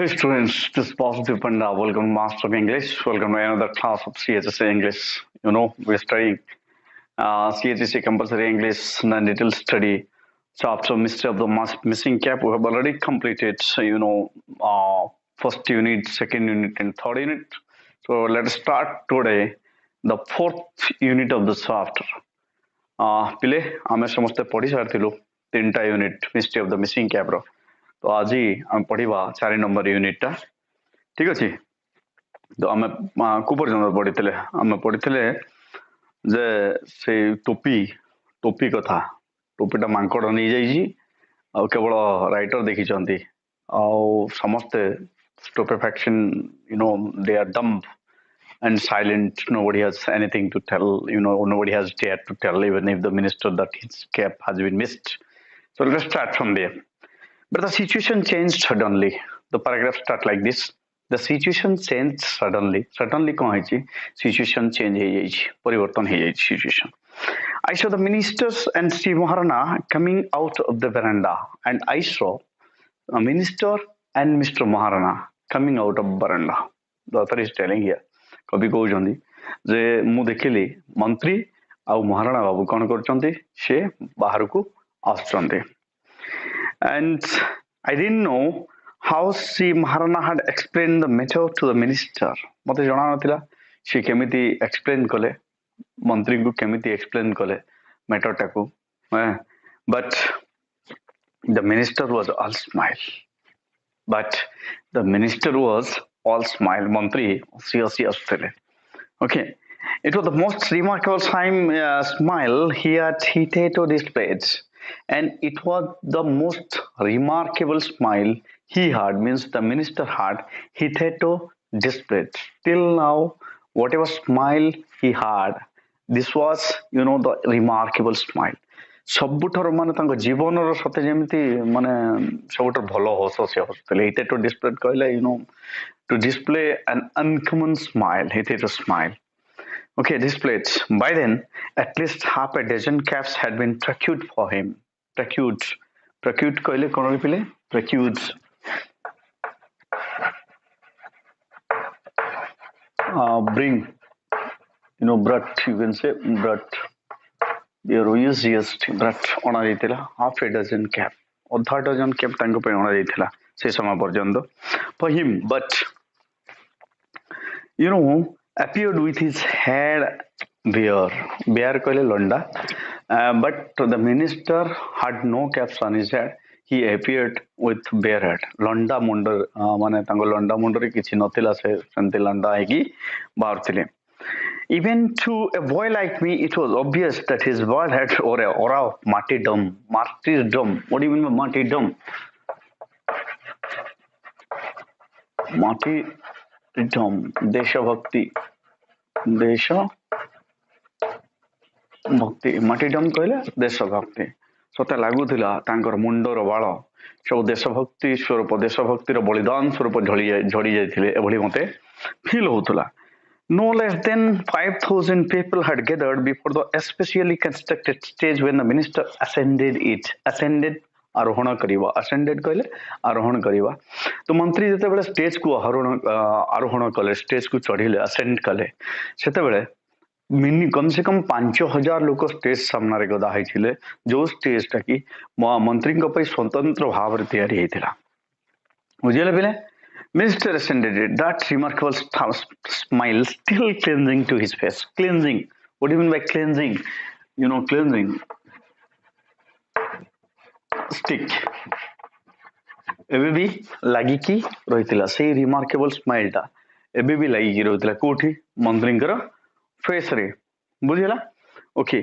Hey students, this is Positive Panda. Welcome to Master of English. Welcome to another class of CHSE English. You know, we're studying CHSE compulsory English non-detailed study. So after mystery of the missing cap, we have already completed, first unit, second unit, and third unit. So let's start today the fourth unit of this chapter. पिले आम समस्ते पढ़ी सारी तीन टा unit mystery of the missing cap रो तो आज आम पढ़ा 4 नंबर यूनिट टा ठीक अच्छे तो आम को पर्यटन पढ़ी आम पढ़ी जे से टोपी टोपी कथा टोपीटा मांकड़ नहीं जाइए केवल राइटर देखी समस्ते stupefaction they are dumb and silent. Nobody has anything to tell. Nobody has dared to tell, even if the minister that his cap has been missed. So let's start from there. But the situation changed suddenly. The paragraph starts like this. The situation changed suddenly. Suddenly, situation change parivartan situation. I saw the ministers and Sri Maharana coming out of the veranda, and I saw a minister and Mr. Maharana coming out of veranda. The author is telling here. कवि कहते जे मु देखिली मंत्री आ महाराणा बाबू कौन कर बाहर को आसुचंती and I didn't know how सी Maharana had explain the matter to the minister मते जणा नथिला सी केमिति एक्सप्लेन कले मंत्री को केमिति एक्सप्लेन कले मैटर टाको but the minister was all smile मंत्री सी आसुले okay it was the most remarkable smile he had hitherto displayed and it was the most remarkable smile he had means the minister had hitherto displayed till now whatever smile he had this was the remarkable smile सबुठर माने जीवन सते जमी माने सबुठ भल हस से हसुले हितेटो display कहले to display an uncommon smile. He did a smile. Okay, displayed. By then, at least half a dozen caps had been procured for him. Procured. Procured कहले कौन पीले? Procured. Bring. Brought. You can say brought. Your easiest brought. ओना जाइतिला half a dozen cap. अधा dozen cap तांको पे ओना जाइतिला से समय पर्यंत. For him, but appeared with his head bare कहले Landa but the minister had no caps on his head he appeared with bare head Landa मुंडर माने तांको लंडा मुंडर किछि नथिला से संते लंडा है कि बाहर थिले even to a boy like me it was obvious that his bald head or a aura of martyrdom. What do you mean by martyrdom? देशभक्ति माटीडम कहले देशभक्ति सते लागुला तांकर मुंडर बाल सब देशभक्ति स्वरूप देशभक्तिर बलिदान स्वरूप झड़ी जाइथिले एभली मते फील होतला No less than 5,000 people had gathered before the especially constructed stage when the minister ascended it. Ascended आरोहण करिवा असेंडेड कहले आरोहण करिवा तो मंत्री जते बेले स्टेज को आरोहण कले स्टेज को चढ़िले असेंड कले सेते बेले मिनी कम से कम 5,000 लोक स्टेज सामना रे गदा हैथिले जो स्टेज टा की मंत्री को पई स्वतंत्र भाव रे तैयारी हैथिला बुझिले बेले minister ascended that remarkable smile still cleansing to his face cleansing what do you mean by cleansing cleansing stick एबे भी लागी की रहितला से रिमार्केबल स्माइल टा एबे भी लागी की रहितला कोठी मंत्रींकर फेस रे बुझिला okay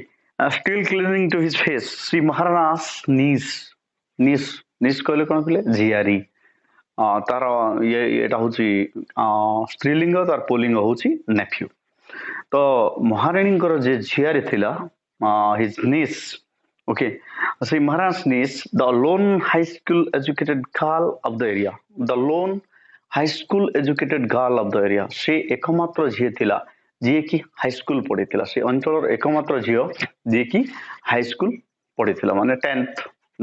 still cleaning to his face Shri Maharana's नीस कहले कोन पले जियारी तार ये एटा होची स्त्रीलिंग तार पुलिंग होची नेफ्यू तो महाराणींकर जे जियारी थिला his gneiss okay so Maharaj's niece the lone high school educated girl of the area the lone high school educated girl of the area से एकमात्र झिए थिला जे कि हाई स्कूल पढिथिला से अंचलर एकमात्र झियो जे कि हाई स्कूल पढिथिला माने 10th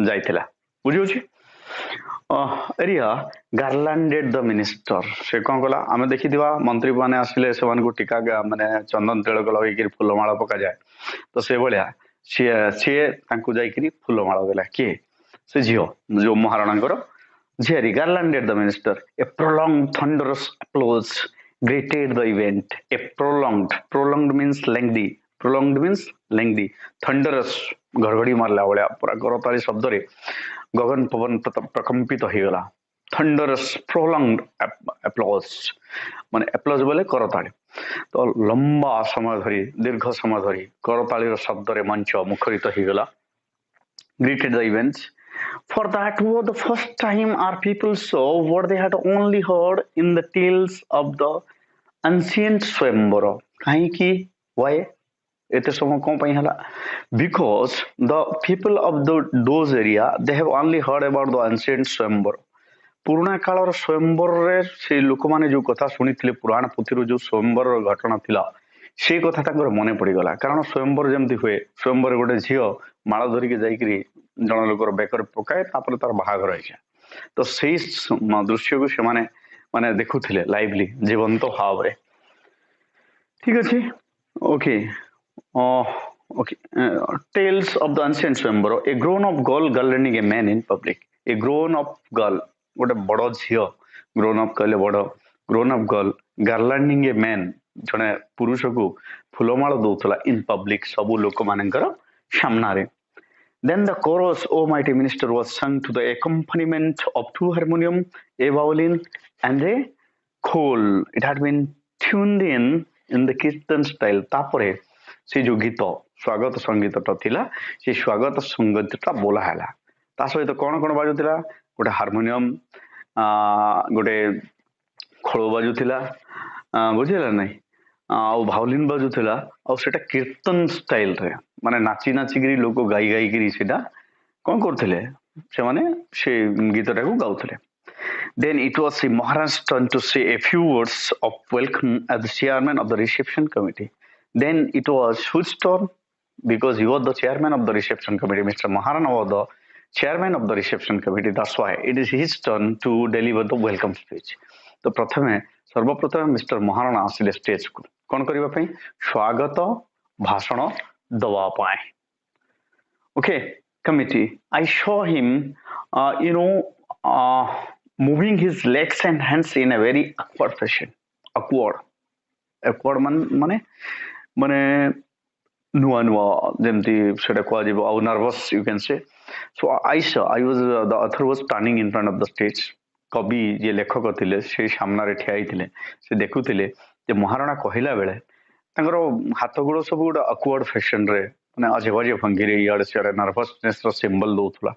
जाइथिला बुझियो छी एरिया गार्लांडेड द मिनिस्टर से कौन कला आम देखी मंत्री मैंने आसिले से टीका माने चंदन तिलक लगे फुलमाला पका जाए तो से भाया सी सी जाकि फुलमाला देला किए से झील जो महाराणा झीरी garlanded the minister a prolong thunderous applause greeted the event. A prolonged means lengthy, thunderous घड़घड़ी मारला भाया पूरा करताली शब्द रे गगन पवन प्रकंपित हो गला थंडरस प्रोलॉन्ग्ड एप्लॉज माने एप्लॉज बोले करताली तो लंबा समय धरी दीर्घ समय धरी करताली शब्द रे मंच मुखरित हो गला greeted the events. For that was the first time our people saw what they had only heard in the tales of the ancient Swambara. Kaiki? Why? It is because the people of those area they have only heard about the ancient Swambara. पुराना कालर स्वयंवर रे से लोक माने जो कथा सुनिथिले पुराण पुथि जो स्वयंवर घटना थिला से कथा तांकर मने पड़ी गला कारण स्वयंवर जेमती हुए स्वयंवर गोटे झियो माळ धरिके जाइकरी जन लोकर बेकर पकाए तापर तार बाहागर होइछा तो सेही दृश्य को से माने देखुथिले लाइवली जीवंत भाव रे ठीक अछि okay okay tales of the ancient swayamvar a grown up girl garlanding a man in public a grown up girl गोटे बड़ झील ग्रोन अप कहले बड़ grown up girl garlanding a man जड़े पुरुष को फुलमाल दौला इन पब्लिक सबू लोक मानकर सामने Then the chorus, O mighty minister, was sung to the accompaniment of two harmonium, a violin, and a khol. It had been tuned in the Kirtan style. तापरे से जो गीत स्वागत संगीत थिला से स्वागत संगीत बोला हैला ता सहित कौन कौन बाजुला गोटे हारमोनियम गोटे खोल बाजुला बुझेगा नहीं भाउलिन बाजुला और सेटा कीर्तन स्टाइल रे माने नाची नाचिकी लोक गाई गाई सेटा कौन करथिले से माने से गीतटा को गाउथिले then it was the Maharaj's turn to say a few words of welcome as the chairman of the reception committee. Then it was whose turn because he was the chairman of the reception committee. Mr. Maharana was the chairman of the reception committee. That's why it is his turn to deliver the welcome speech. तो प्रथमे सर्वप्रथमे mister Maharana आसिले stage को कौन करबा पई स्वागत भाषण दवा पाए okay committee I show him moving his legs and hands in a very awkward fashion awkward माने माने नुआ नुआ जेमती सेटा को आजिबो आउ nervous you can say so I was the author was standing in front of the stage कवि जे लेखक थिले से सामना रे ठिया हिथिले से देखुथिले जे महाराणा कहिला बेले तांगर हाथ गोड़ सब गोटे अक्वर्ड फैशन रे माने अजब अजब भंगी रे यार से नर्वसनेस रो सिंबल दउथला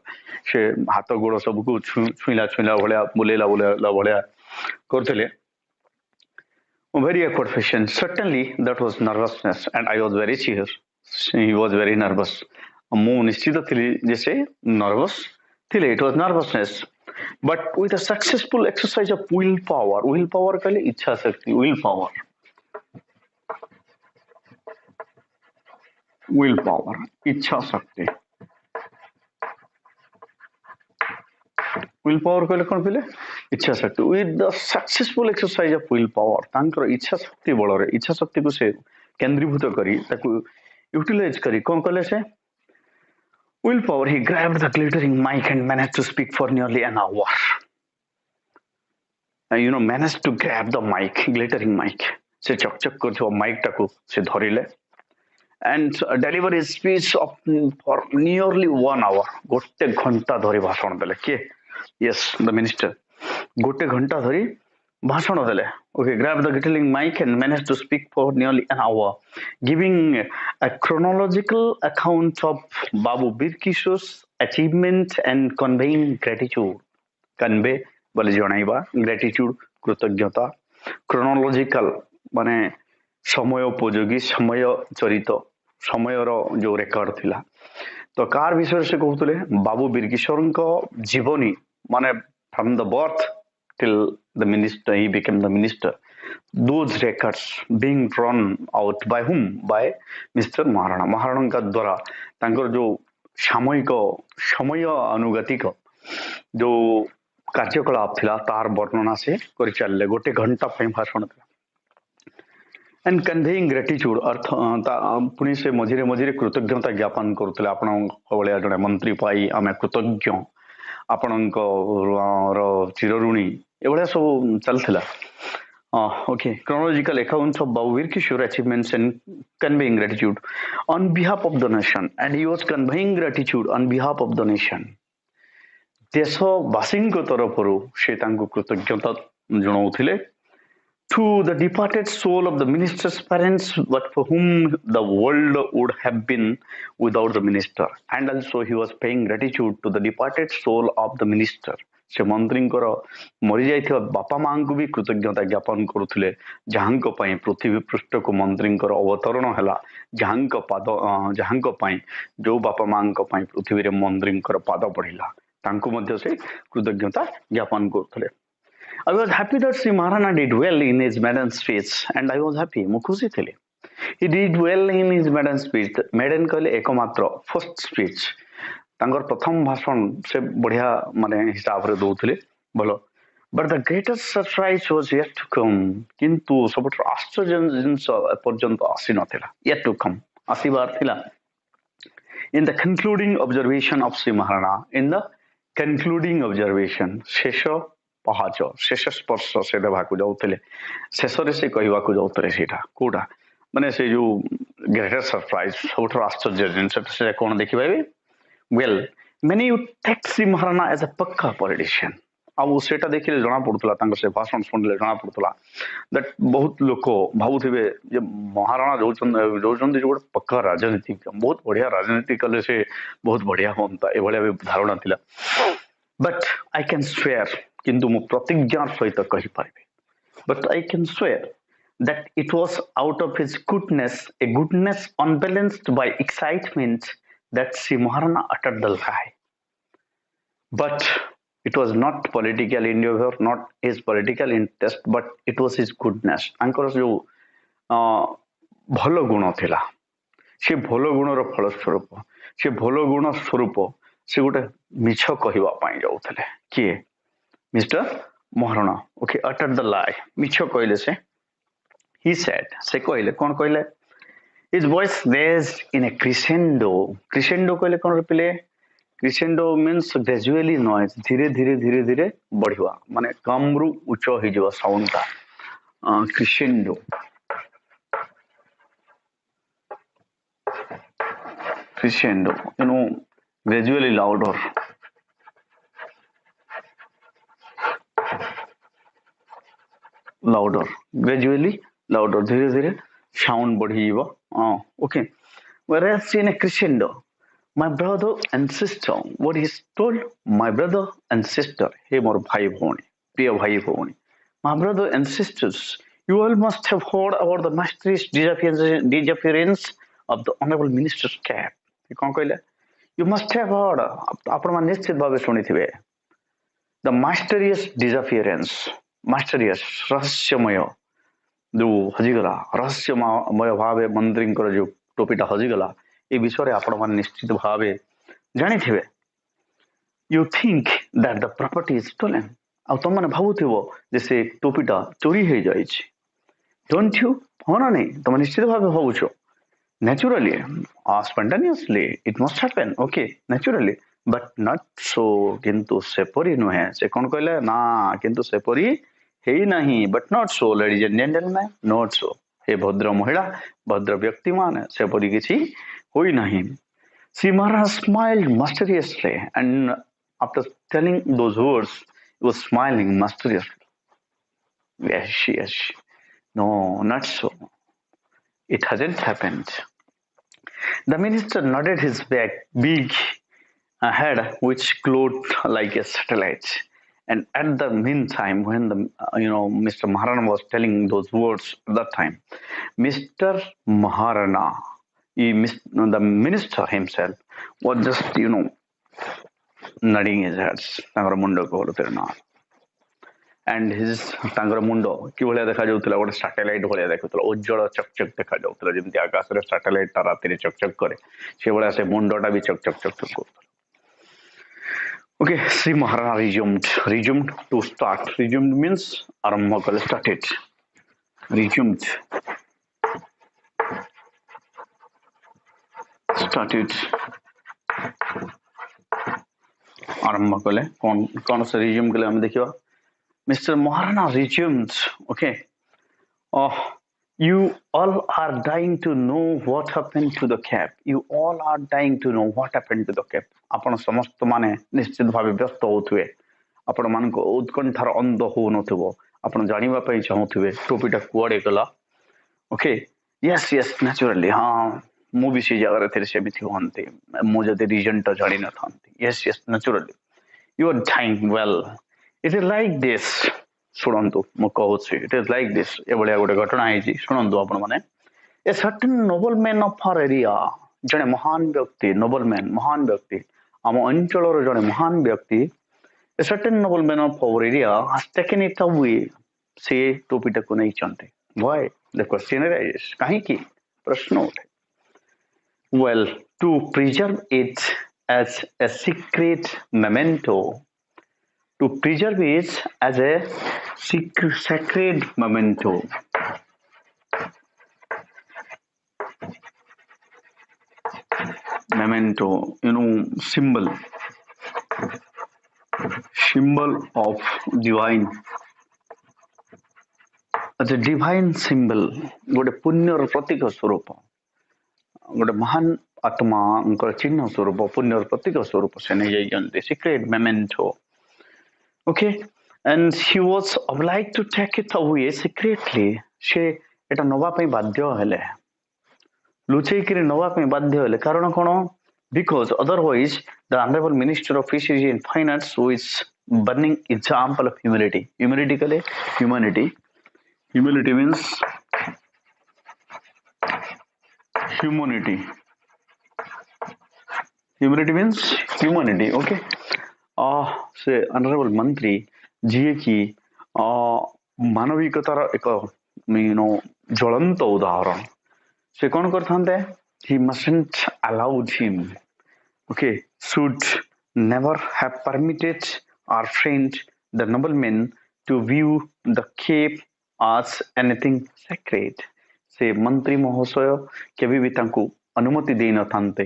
से हाथ गोड़ सब को छुइला भलिया बुलेला भलिया करथिले very awkward fashion certainly that was nervousness and I was very cheer he was very nervous मु निश्चित थिली जैसे नर्वस थिले it was nervousness but with a successful exercise of willpower कहले इच्छा शक्ति willpower इच्छा शक्ति willpower कहले कोन पिले इच्छा शक्ति with the successful exercise of willpower तांकर इच्छा शक्ति बल रे इच्छा शक्ति को से केंद्रीभूत करी ताकू यूटिलाइज करी कोन कहले से willpower he grabbed the glittering mic and managed to speak for nearly an hour and managed to grab the mic glittering mic से चकचक कर माइक टाकू से धरिले and deliver his speech of for nearly 1 hour गोटे घंटा धरी भाषण देले के yes the minister गोटे घंटा धरी भाषण देले okay grab the glittering mic and managed to speak for nearly an hour giving a chronological account of Babu Birkisho's achievement and conveying gratitude convey बोले जणाइबा gratitude कृतज्ञता chronological माने समयोपयोगी समय चरित समयर जो रेकर्ड थिला तो कार विषय से कहतले बाबू बिरकिशोर को जीवनी माने from the birth till the minister he became the minister those records being drawn out by whom by Mr. Maharana का द्वारा तांकर जो सामयिक समय अनुगतिक जो कार्यकलाप थिला तार वर्णना से कर चलले गोटे घंटा भाषण था एंड कन्वेइंग ग्रेटिट्यूड अर्थ पुणी से मझिरे मझिरे कृतज्ञता ज्ञापन करुले आपण भाया जड़े मंत्री पाई आम कृतज्ञ आपण चिरऋणी एभलिया सब चलता okay chronological accounts of Bhavir Kishore achievements and conveying gratitude on behalf of the nation and he was conveying gratitude on behalf of the nation देशवासीଙ୍କ तरफରୁ ସେ ତାଙ୍କୁ କୃତଜ୍ଞତା ଜଣାଉଥିଲେ to the departed soul of the minister's parents but for whom the world would have been without the minister and also he was paying gratitude to the departed soul of the minister से मंत्रीଙ୍କର मरी जाइଥିବା बापा मांको भी कृतज्ञता ज्ञापन करुथिले जहांको पई पृथ्वी पृष्ठ को मंत्रीଙ୍କର अवतरण हला जहांको पाद जहांको पई जो बापा मांको पई पृथ्वी रे मंत्रीଙ୍କର पाद पड़िला तांको मध्ये से कृतज्ञता ज्ञापन करुथिले I was happy that Sri Maharana did well in his maiden speech and I was happy मु खुशी थिले he did well in his maiden speech maiden कहले एकमात्र फर्स्ट स्पीच तांगर प्रथम भाषण से बढ़िया माने हिसाब रे दउथिले भलो but the greatest surprise was yet to come किंतु सबट आश्चर्य जिंस पर्यंत आसी नथिला येट टू कम आसीबार थिला in the concluding observation of Shri Maharana in the concluding observation शेष पहाच शेष स्पर्श से देबाकू जाउथिले शेष रे से कहबाकू जाउतरे सेटा कोडा माने से जो ग्रेटेस्ट सरप्राइज सबट आश्चर्य जिंस से कोन देखि पाइबे well many you take Sri Maharana as a pakka politician अब सेटा देखिले जना पड़ुतला तांकर से भाषण सुनले जना पड़ुतला दैट बहुत लोक भाबुथिबे जे महाराणा जोचन जो पक्का राजनीतिक बहुत बढ़िया राजनीति कले से बहुत बढ़िया होंता ए भलिया धारणा थिला बट आई कैन स्वेयर किंतु मु प्रतिज्ञा सहित कहि पाइबे but I can swear that it was out of his goodness a goodness unbalanced by excitement that Sri Maharana uttered the lie. But it was not political endeavor, not his political interest, but it was his goodness. Ankor jo bholo guno thila se bholo gunor phal swarup se bholo guno swarup se gote micho kahiba pai jauthile kiye Mr. Maharana okay uttered the lie micho कहले से he said se कहले कोन कहले his voice raised in a crescendo crescendo कहले कोन replay crescendo means gradually noise धीरे धीरे धीरे धीरे बढ़िवा माने कम रु उच्च हो जिवा साउंड ता crescendo crescendo you know gradually louder gradually louder धीरे धीरे sound बढ़िवा okay whereas in a crescendo my brother and sister what is told my brother and sister hey mor bhai bhoni priya bhai bhoni my brother and sisters you all must have heard about the mysterious disappearance of the honorable minister's cap kon कहले you must have heard आपण मान निश्चित भाबे सुनिथिबे the mysterious disappearance mysterious रहस्यमय जो हजिगला रहस्यमय भावे मंत्रीଙ୍କର जो टोपीटा हजिगला ए विषय आपण मान निश्चित भावे जानि थिबे you think that the property is stolen आ तुम माने भाबुथिबो जे से टोपीटा चोरी हे जाय छै डोंट यू होना नहीं तुम निश्चित भावे भाबुछो naturally spontaneously it must happen okay naturally but not so किंतु सेपरी नुहे से कोन कहले ना किंतु सेपरी हेई नहीं but not so ladies and gentlemen not so हे भद्र महिला भद्र व्यक्ति मान सेपरी किछि होई नहीं Sri Maharaj smiled mysteriously and after telling those words he was smiling mysteriously yes no not so it hasn't happened the minister nodded his big head which glowed like a satellite and at the meantime when the Mr. Maharana was telling those words at that time Mr. Maharana the minister himself was just nodding his head tangara mundo kohlutirna and his tangara mundo ki bhaliya dekha jautila gote satellite bhaliya dekhuଥିଲା उज्जवल चकचक देखा जाउଥିଲା जेमति आकाश रे satellite ता राति रे चकचक करे से बळा से मुंडो टा भी चकचक करथुला Okay, Sri Maharana resumed to start. Resumed means arambha kale, started. Resumed, started. आरंभ कले कौन कौन से रिज्यूम कले हम देखियो mister Maharana resumed. Okay, oh, you all are dying to know what happened to the cap. You all are dying to know what happened to the cap. आपण समस्त माने निश्चित भाव व्यस्त होथुए आपण मान को उत्कंठार अंध हो नथुबो आपण जानिबा पई चाहुथुए टोपीटा कुआडे गला. ओके, यस यस नेचुरली हाँ मु भी से जगह थे सेमिति होंते मु जदि रीजन टा जानि न थांती. Yes yes naturally you are dying well. It is like this. ଶୁଣନ୍ତୁ ମୁଁ କହୁଛି it is like this. ଏଭଳିଆ ଗୋଟେ ଘଟଣା ହେଇଛି ଶୁଣନ୍ତୁ ଆପଣ ମାନେ. A certain nobleman of our area, ଜଣେ ମହାନ ବ୍ୟକ୍ତି nobleman ମହାନ ବ୍ୟକ୍ତି ଆମ ଅଞ୍ଚଳର ଜଣେ ମହାନ ବ୍ୟକ୍ତି, a certain nobleman of our area has taken it away. ସେ ଟୋପିଟାକୁ ନେଇଛନ୍ତି. Why? The question arises. କାହିଁକି? ପ୍ରଶ୍ନ ଉଠେ. Well, to preserve it as a secret memento. To preserve it as a sacred memento. Memento, symbol of divine. As a divine symbol, गोटे पुण्यर प्रतीक स्वरूप, गोटे महान आत्मा चिन्ह स्वरूप, पुण्यर प्रतीक स्वरूप से नहीं जाइए. Secret memento. Okay, and he was obliged to take it away secretly. से एटा नवा पे बाध्य हेले, लुचेई करी नवा पे बाध्य हेले. कारण कोन? Because otherwise the honorable minister of fisheries and finance is burning example of humility. Humility कले humanity. Humility means humanity. Humility means humanity. Okay, से honorable मंत्री जी की मानविकतार एक ज्वलंत उदाहरण. से कौन करथांते? He mustn't allowed him. Okay, should never have permitted our friend the nobleman to view the cape as anything sacred. से मंत्री महोदय केबे भी तांकु अनुमति देई न थांते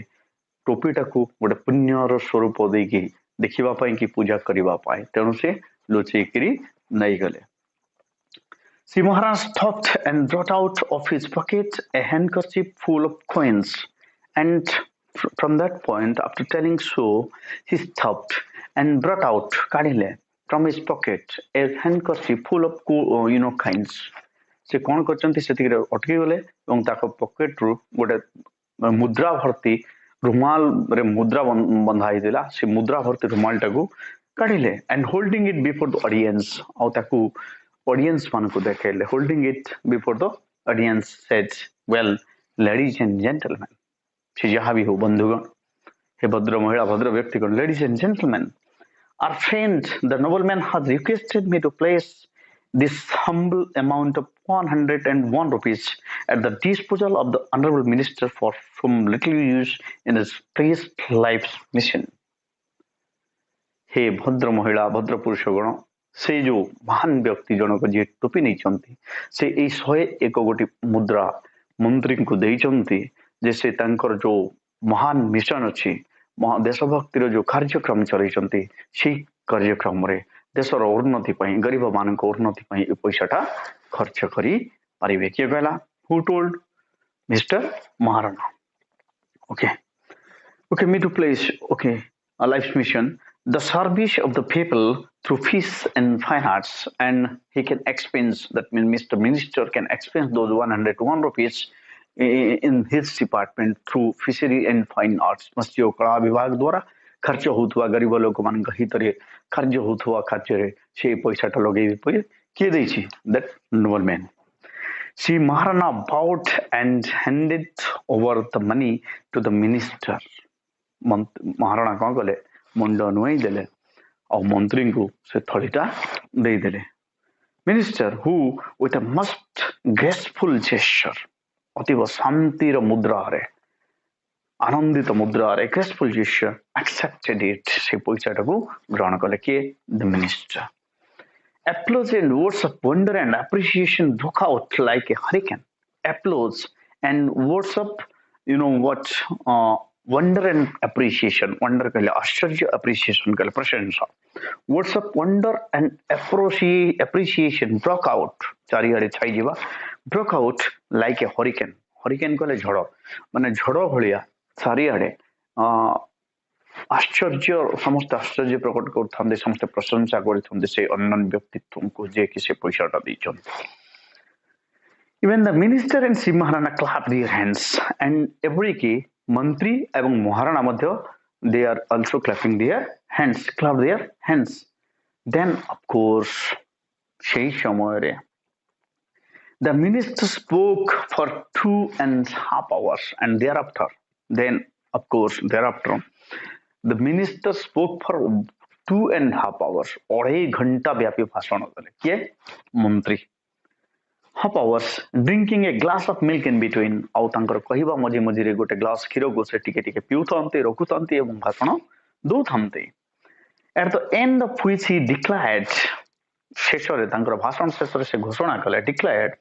टोपीटाकू गोटे पुण्यर स्वरूप देकी देखिबा पई कि पूजा करिबा पाए. तेणु से लुचेई करी नहीं गले. Sri Maharaj stopped and brought out of his pocket a handkerchief full of coins, and from that point, after telling so, he stopped and brought out kadile from his pocket a handkerchief full of coins. से कौन करचंती सेति अटकी गले एवं ताको pocket रु गोटे मुद्रा भर्ती रुमाल रे मुद्रा बंधाई दिला. से मुद्रा भर्ती रुमाल टाकू काढिले and holding it before the audience. और ताकू ऑडियंस मान को देखेले. holding it before the audience said, well, ladies and gentlemen, से जहाँ भी हो बंधुगण, हे भद्र महिला भद्र व्यक्तिगण, ladies and gentlemen, our friend the nobleman has requested me to place this humble amount of 101 rupees at the disposal of the honorable minister for some little use in his priest life's mission. हे भद्र महिला भद्र पुरुषगण, से जो महान व्यक्ति जनक जी टोपी नहीं से 101 गोटी मुद्रा मंत्री को देइचंती जे से तांकर जो महान मिशन अच्छी देशभक्तिर जो कार्यक्रम चलैचंती से कार्यक्रम रे देशर उन्नति पई गरीब मानक उन्नति पई ए पैसाटा खर्च करी पारिबे. के कहला? Who told? Mister Maharana. Okay, me to place a life's mission, the service of the people through fish and fine arts, and he can expense, that means Mr. Minister can expense those 101 rupees in his department through fishery and fine arts. मत्स्य कला विभाग द्वारा खर्च होथुआ गरीब लोक मान हितरे कार्य होथुआ खर्चरे से पैसाटा लगेबे पई के दैछि? that nobleman. Sri Maharana bowed and handed over the money to the minister. Maharana कौन कले? मुंड नुई देले और मंत्री को से थलीटा दे देले. Minister who with a must graceful gesture, अतीव शांतिर मुद्रा रे आनंदित मुद्रा a graceful gesture accepted it से पैसा टाकू ग्रहण कले किए the minister. Applause and words of wonder and appreciation broke out like a hurricane. Applause and words of what wonder and appreciation. Wonder कले आश्चर्य, appreciation कले प्रशंसा. Words of wonder and appreciation broke out. चारिआडे छाई जीवा broke out like a hurricane. Hurricane कले झड़ माने झड़ भलिया चारिआडे आश्चर्य समस्त आश्चर्य प्रकट कर समस्त प्रशंसा कर से अनन्य व्यक्तित्व को जे कि से पैसाटा दी even the minister and Shri Maharana clap their hands and every की मंत्री एवं महाराणा मध्य they are also clapping their hands clap their hands then of course সেই সময়ে the minister spoke for 2.5 hours and thereafter the minister spoke for 2.5 hours. 2.5 घंटा व्यापी भाषण देले किए मंत्री half hours drinking a glass of milk in between आउ तांकर कहिबा मझे मझे रे गोटे ग्लास क्षीर को से टिके टिके पिउथांते रखुथांते एवं भाषण दउथांते at the end of which he declared शेषरे तांकर भाषण शेषरे से घोषणा कले declared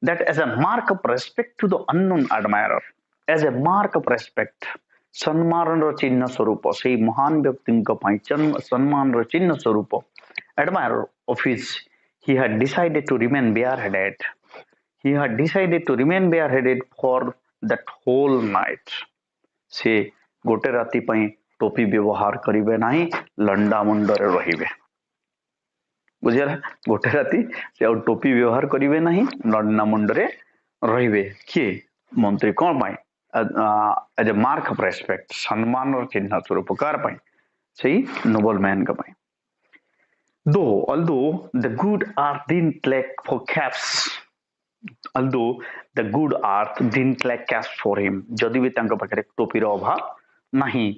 that as a mark of respect to the unknown admirer as a mark of respect सम्मान चिन्ह स्वरूप से महान व्यक्ति सम्मान चिन्ह स्वरूप admirer of his he had decided to remain bareheaded. He had decided to remain bareheaded for that whole night. से गोटे राति पई टोपी व्यवहार करिवे नाही लंडा मुंडरे रहिबे बुझिला गोटे राति से टोपी व्यवहार करिवे नाही लंडा मुंडरे रहिबे के मंत्री कोन पई as a mark of respect सम्मान चिन्ह स्वरूप कार पई सही नोबल मैन का पई although the good earth didn't lack for caps for him जदि भी तांका पाखरे टोपी रो अभाव नहीं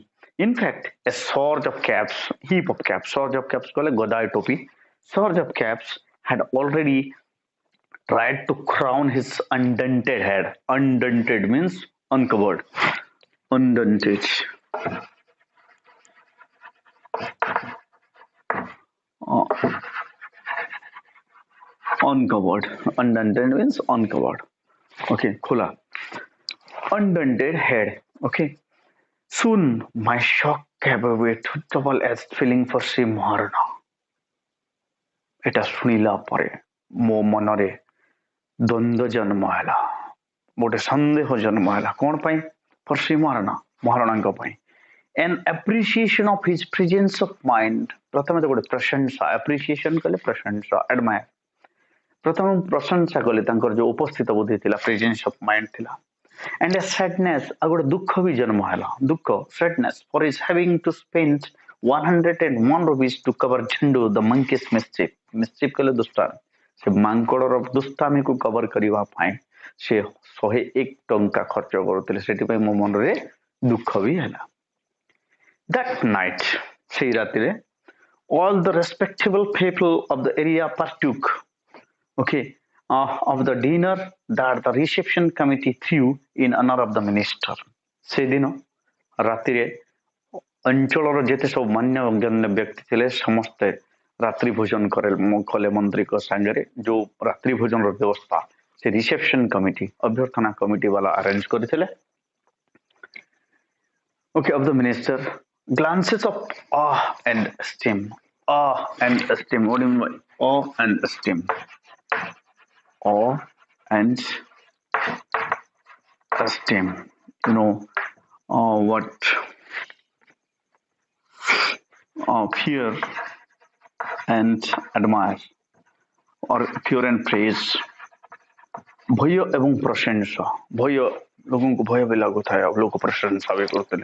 in fact a surge of caps कहले गदाय टोपी surge of caps had already tried to crown his undunted head. Undunted means uncovered. Undunted. Uncovered. Undunted means uncovered. Okay, khula. Undunted head. Okay. Soon my shock gave way to double as feeling for Sri Maharana. एटा सुनिला परे मो मनरे द्वंद्व जन्म हैला गोटे संदेह जन्म हैला कोन पई फॉर श्री महाराणा पई an appreciation of his presence of mind प्रथम तो गोटे प्रशंसा एप्रिसिएशन कले प्रशंसा एडमायर प्रथम प्रशंसा कले तांकर जो उपस्थित बुद्धि थिला प्रेजेंस ऑफ माइंड थिला एंड ए सैडनेस आ गोटे दुख भी जन्म हैला दुख sadness for his having to spend 101 rupees to cover Jhandu the monkey's mischief कले दुष्टामी से मांकड़र दुष्टामी को कवर करिवा पाए से 101 टंका खर्च करथिले सेठी पई मो मन रे दुख भी हैला that night से राति रे all the respectable people of the area partook of the dinner that the reception committee threw in honor of the minister से दिन राति रे अंचल जेते सब मान्यगण्य व्यक्ति थे समस्ते रात्रि भोजन कले मंत्री को सांगे जो रात्रि भोजन व्यवस्था से रिसेप्शन कमिटी अभ्यर्थना कमिटी वाला अरेंज करथिले okay of the minister glances of and esteem what do you mean by and esteem and esteem what fear and admire or fear and praise भय एवं प्रशंसा भय लोगों को भय भी लागू था अब लोग प्रशंसा भी करते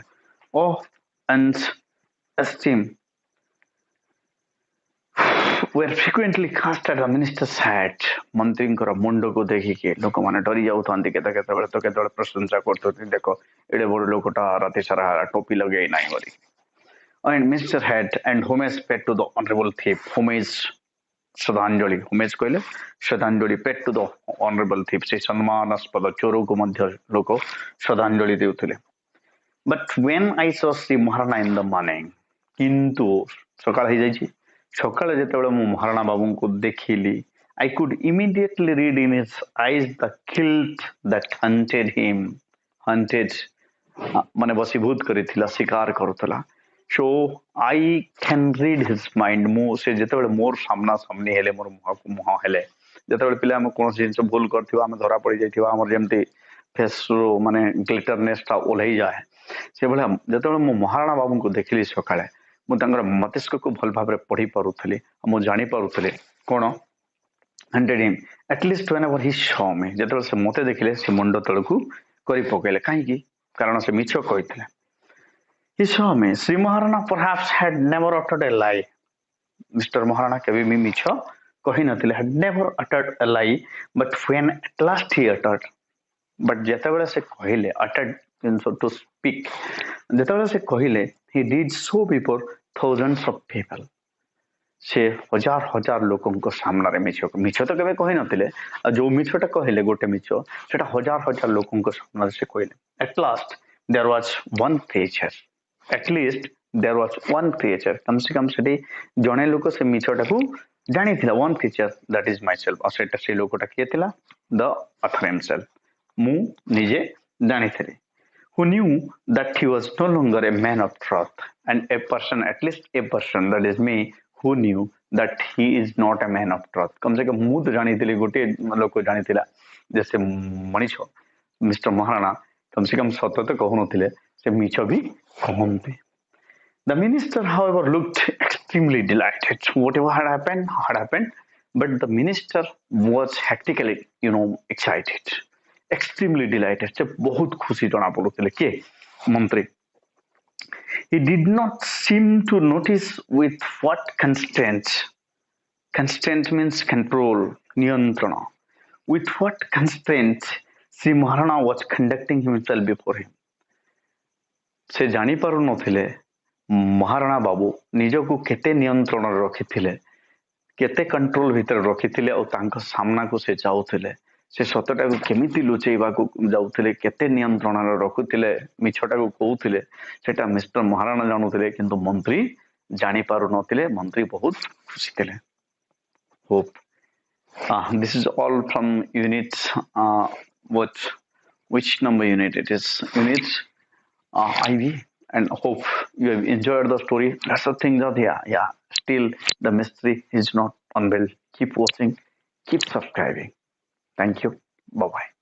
and esteem were frequently cast at the minister's head मंत्री मुंड को देखिके लोक माने डरी जाउथांती केते प्रशंसा करथि देखो एडे बड़ लोकटा राति सारा टोपी लगे नाही बरी and Mr. Head and homage paid to the honorable thief homage श्रद्धांजलि homage कहले श्रद्धांजलि paid to the honorable thief से सम्मानास्पद चोर को मध्य लोक श्रद्धांजलि देउथिले But when I saw Sri Maharana in the morning, କିନ୍ତୁ ସକାଳ ହେଇଯାଇଛି ସକାଳେ ଯେତେବେଳେ ମୁଁ ମହାରଣା ବାବୁଙ୍କୁ ଦେଖିଲି I could immediately read in his eyes the guilt that hunted ମାନେ ବଶୀଭୂତ କରିଥିଲା ଶିକାର କରୁଥିଲା so I can read his mind ମୁଁ ସେ ଯେତେବେଳେ ମୋର ସାମ୍ନା ସାମ୍ନି ହେଲେ ମୋର ମୁହଁକୁ ମୁହଁ ହେଲେ ଯେତେବେଳେ ପିଲା ଆମେ କୌଣସି ଜିନିଷ ଭୁଲ କରିଥିବା ଆମେ ଧରା ପଡି ଯାଇଥିବା ଆମର ଯେମିତି ଫେସରୁ ମାନେ ଗ୍ଲିଟରନେସ୍ ଟା ଓହ୍ଲେଇ ଯାଏ ସେଭଳିଆ ଯେତେବେଳେ ମୁଁ ମହାରଣା ବାବୁଙ୍କୁ ଦେଖିଲି ସକାଳେ ମୁଁ ତାଙ୍କର ମସ୍ତିଷ୍କକୁ ଭଲ ଭାବରେ ପଢି ପାରୁଥିଲି ମୁଁ ଜାଣିପାରୁଥିଲି କ'ଣ hunted him at least whenever he saw me ଯେତେବେଳେ ସେ ମୋତେ ଦେଖିଲେ ସେ ମୁଣ୍ଡ ତଳକୁ କରି ପକେଇଲେ କାହିଁକି କାରଣ ସେ ମିଛ କହିଥିଲେ he saw me Sri Maharana perhaps had never uttered a lie Mr. Maharana କେବେ ବି ମିଛ କହିନଥିଲେ had never uttered a lie but when at last he uttered but ଯେତେବେଳେ ସେ କହିଲେ uttered so to speak ଯେତେବେଳେ ସେ କହିଲେ he did so before thousands of people ସେ ହଜାର ହଜାର ଲୋକଙ୍କ ସାମ୍ନାରେ ମିଛ ତ କେବେ କହିନଥିଲେ ଆଉ ଯୋଉ ମିଛଟା କହିଲେ ଗୋଟେ ମିଛ ସେଟା ହଜାର ହଜାର ଲୋକଙ୍କ ସାମ୍ନାରେ ସେ କହିଲେ at last there was one creature at least there was one creature କମ୍ ସେ କମ୍ ସେଠି ଜଣେ ଲୋକ ସେ ମିଛଟାକୁ ଜାଣିଥିଲା one creature that is myself ଆଉ ସେଟା ସେ ଲୋକଟା କିଏ ଥିଲା the author himself ମୁଁ ନିଜେ ଜାଣିଥିଲି who knew that he was no longer a man of truth and a person at least a person that is me who knew that he is not a man of truth कम से कम ମୁଁ ତ ଜାଣିଥିଲି ଗୋଟେ ଲୋକ ଜାଣିଥିଲା ଯେ ସେ ମଣିଷ ମିଷ୍ଟର ମହାରଣା कम से कम ସତ ତ କହୁନଥିଲେ ସେ ମିଛ ବି କହନ୍ତି The minister however looked extremely delighted whatever had happened but the minister was hectically excited extremely delighted ସେ ବହୁତ ଖୁସି ଜଣା ପଡୁଥିଲେ କିଏ ମନ୍ତ୍ରୀ He did not seem to notice with what constraint means control niyantrana with what constraint Sri Maharana was conducting himself before him ସେ ଜାଣି ପାରୁ ନଥିଲେ ମହାରଣା ବାବୁ ନିଜକୁ କେତେ ନିୟନ୍ତ୍ରଣରେ ରଖିଥିଲେ କେତେ କଣ୍ଟ୍ରୋଲ ଭିତରେ ରଖିଥିଲେ ଆଉ ତାଙ୍କ ସାମ୍ନାକୁ ସେ ଯାଉଥିଲେ ସେ ସତଟାକୁ କେମିତି ଲୁଚେଇବାକୁ ଯାଉଥିଲେ କେତେ ନିୟନ୍ତ୍ରଣରେ ରଖୁଥିଲେ ମିଛଟାକୁ କହୁଥିଲେ ସେଟା ମିଷ୍ଟର ମହାରଣା ଜାଣୁଥିଲେ କିନ୍ତୁ ମନ୍ତ୍ରୀ ଜାଣି ପାରୁ ନଥିଲେ ମନ୍ତ୍ରୀ ବହୁତ ଖୁସି ଥିଲେ hope this is all from unit which number unit it is unit IV and hope you have enjoyed the story that's the thing that yeah still the mystery is not unveiled keep watching keep subscribing Thank you. Bye-bye.